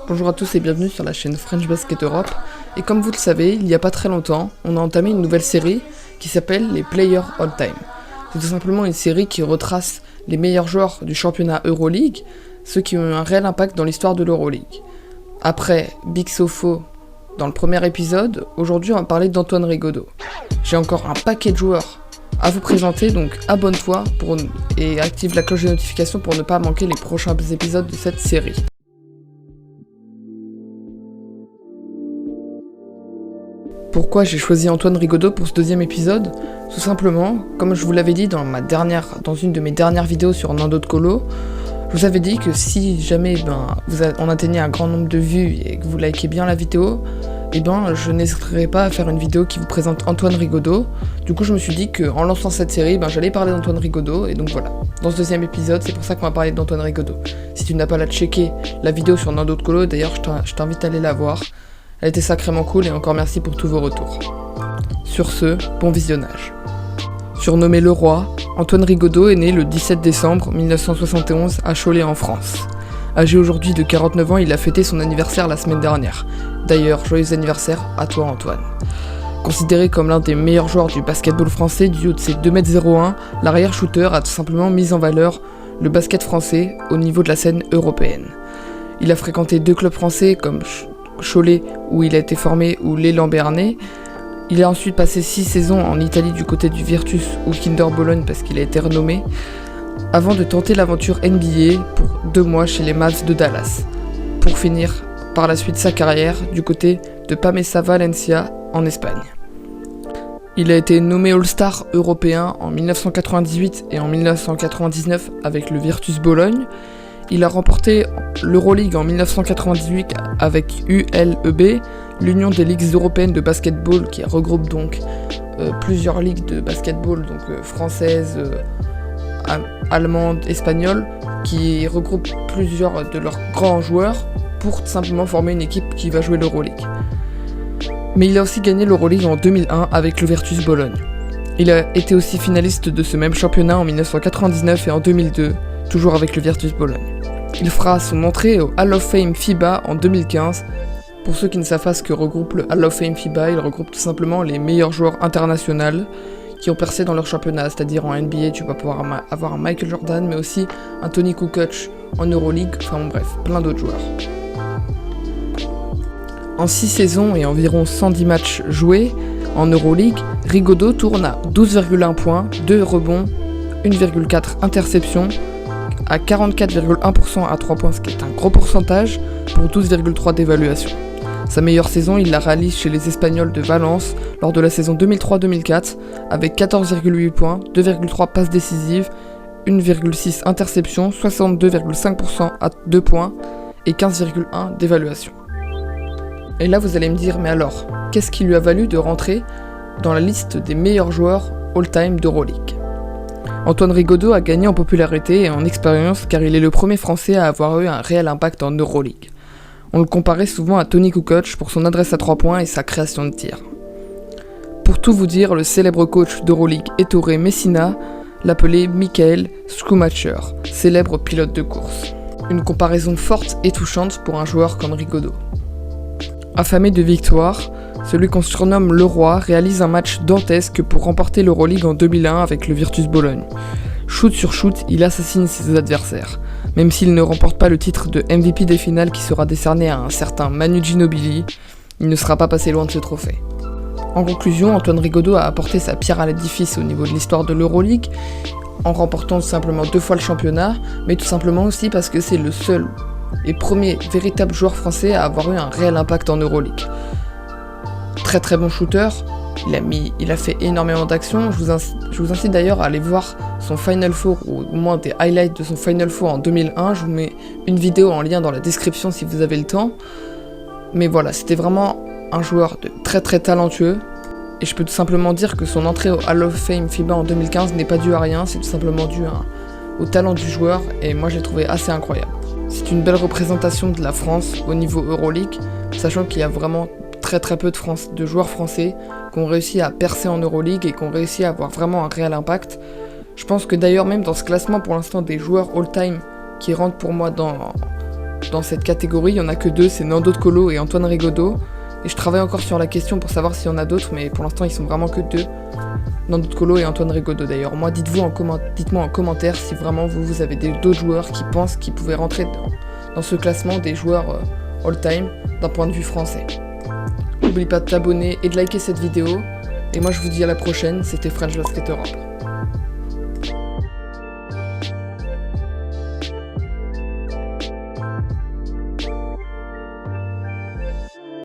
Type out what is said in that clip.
Bonjour à tous et bienvenue sur la chaîne French Basket Europe. Et comme vous le savez, il n'y a pas très longtemps, on a entamé une nouvelle série qui s'appelle les Players All Time. C'est tout simplement une série qui retrace les meilleurs joueurs du championnat Euroleague, ceux qui ont eu un réel impact dans l'histoire de l'Euroleague. Après Big Sofo dans le premier épisode, aujourd'hui on va parler d'Antoine Rigaudot. J'ai encore un paquet de joueurs à vous présenter, donc abonne-toi et active la cloche de notification pour ne pas manquer les prochains épisodes de cette série. Pourquoi j'ai choisi Antoine Rigaudot pour ce deuxième épisode ? Tout simplement, comme je vous l'avais dit dans une de mes dernières vidéos sur Nando de Colo, je vous avais dit que si jamais on atteignait un grand nombre de vues et que vous likez bien la vidéo, je n'hésiterai pas à faire une vidéo qui vous présente Antoine Rigaudot. Du coup, je me suis dit qu'en lançant cette série, j'allais parler d'Antoine Rigaudot, et donc voilà. Dans ce deuxième épisode, c'est pour ça qu'on va parler d'Antoine Rigaudot. Si tu n'as pas checké la vidéo sur Nando de Colo, d'ailleurs, je t'invite à aller la voir. Elle était sacrément cool et encore merci pour tous vos retours. Sur ce, bon visionnage. Surnommé le Roi, Antoine Rigaudot est né le 17 décembre 1971 à Cholet en France. Âgé aujourd'hui de 49 ans, il a fêté son anniversaire la semaine dernière. D'ailleurs, joyeux anniversaire à toi Antoine. Considéré comme l'un des meilleurs joueurs du basketball français du haut de ses 2m01, l'arrière-shooter a tout simplement mis en valeur le basket français au niveau de la scène européenne. Il a fréquenté deux clubs français comme Cholet où il a été formé ou l'Élan Béarnais. Il a ensuite passé 6 saisons en Italie du côté du Virtus ou Kinder Bologne parce qu'il a été renommé, avant de tenter l'aventure NBA pour 2 mois chez les Mavs de Dallas, pour finir par la suite sa carrière du côté de Pamesa Valencia en Espagne. Il a été nommé All-Star européen en 1998 et en 1999 avec le Virtus Bologne. Il a remporté l'Euroleague en 1998 avec ULEB, l'Union des Ligues Européennes de Basketball, qui regroupe donc plusieurs ligues de basketball, donc françaises, allemandes, espagnoles, qui regroupent plusieurs de leurs grands joueurs pour simplement former une équipe qui va jouer l'Euroleague. Mais il a aussi gagné l'Euroleague en 2001 avec le Virtus Bologne. Il a été aussi finaliste de ce même championnat en 1999 et en 2002, toujours avec le Virtus Bologne. Il fera son entrée au Hall of Fame FIBA en 2015. Pour ceux qui ne savent pas ce que regroupe le Hall of Fame FIBA, il regroupe tout simplement les meilleurs joueurs internationaux qui ont percé dans leur championnat, c'est-à-dire en NBA, tu vas pouvoir avoir un Michael Jordan, mais aussi un Tony Kukoc en Euroleague, plein d'autres joueurs. En 6 saisons et environ 110 matchs joués en Euroleague, Rigaudot tourne à 12,1 points, 2 rebonds, 1,4 interceptions, à 44,1% à 3 points, ce qui est un gros pourcentage, pour 12,3 d'évaluation. Sa meilleure saison, il la réalise chez les Espagnols de Valence lors de la saison 2003-2004 avec 14,8 points, 2,3 passes décisives, 1,6 interceptions, 62,5% à 2 points et 15,1 d'évaluation. Et là vous allez me dire, mais alors, qu'est-ce qui lui a valu de rentrer dans la liste des meilleurs joueurs all-time d'Euroleague ? Antoine Rigaudot a gagné en popularité et en expérience car il est le premier Français à avoir eu un réel impact en Euroleague. On le comparait souvent à Tony Kukoc pour son adresse à 3 points et sa création de tir. Pour tout vous dire, le célèbre coach d'Euroleague Ettore Messina l'appelait Michael Schumacher, célèbre pilote de course. Une comparaison forte et touchante pour un joueur comme Rigaudot. Affamé de victoire, celui qu'on surnomme le Roi réalise un match dantesque pour remporter l'Euroleague en 2001 avec le Virtus Bologne. Shoot sur shoot, il assassine ses adversaires. Même s'il ne remporte pas le titre de MVP des finales qui sera décerné à un certain Manu Ginobili, il ne sera pas passé loin de ce trophée. En conclusion, Antoine Rigaudot a apporté sa pierre à l'édifice au niveau de l'histoire de l'Euroleague, en remportant simplement 2 fois le championnat, mais tout simplement aussi parce que c'est le seul et premier véritable joueur français à avoir eu un réel impact en Euroleague. Très très bon shooter, il a fait énormément d'actions. Je vous incite d'ailleurs à aller voir son Final Four, ou au moins des highlights de son Final Four en 2001. Je vous mets une vidéo en lien dans la description si vous avez le temps. Mais voilà, c'était vraiment un joueur de très très talentueux. Et je peux tout simplement dire que son entrée au Hall of Fame FIBA en 2015 n'est pas due à rien, c'est tout simplement dû au talent du joueur. Et moi je l'ai trouvé assez incroyable. C'est une belle représentation de la France au niveau Euroleague, sachant qu'il y a vraiment très très peu de joueurs français qui ont réussi à percer en Euroleague et qui ont réussi à avoir vraiment un réel impact. Je pense que d'ailleurs même dans ce classement pour l'instant des joueurs all-time qui rentrent pour moi dans dans cette catégorie, il y en a que 2, c'est Nando De Colo et Antoine Rigaudot. Et je travaille encore sur la question pour savoir s'il y en a d'autres, mais pour l'instant ils sont vraiment que 2. Nando De Colo et Antoine Rigaudot d'ailleurs. Moi, dites-moi en commentaire si vraiment vous avez d'autres joueurs qui pensent qu'ils pouvaient rentrer dans ce classement des joueurs all-time d'un point de vue français. N'oublie pas de t'abonner et de liker cette vidéo. Et moi je vous dis à la prochaine, c'était French Basket Europe.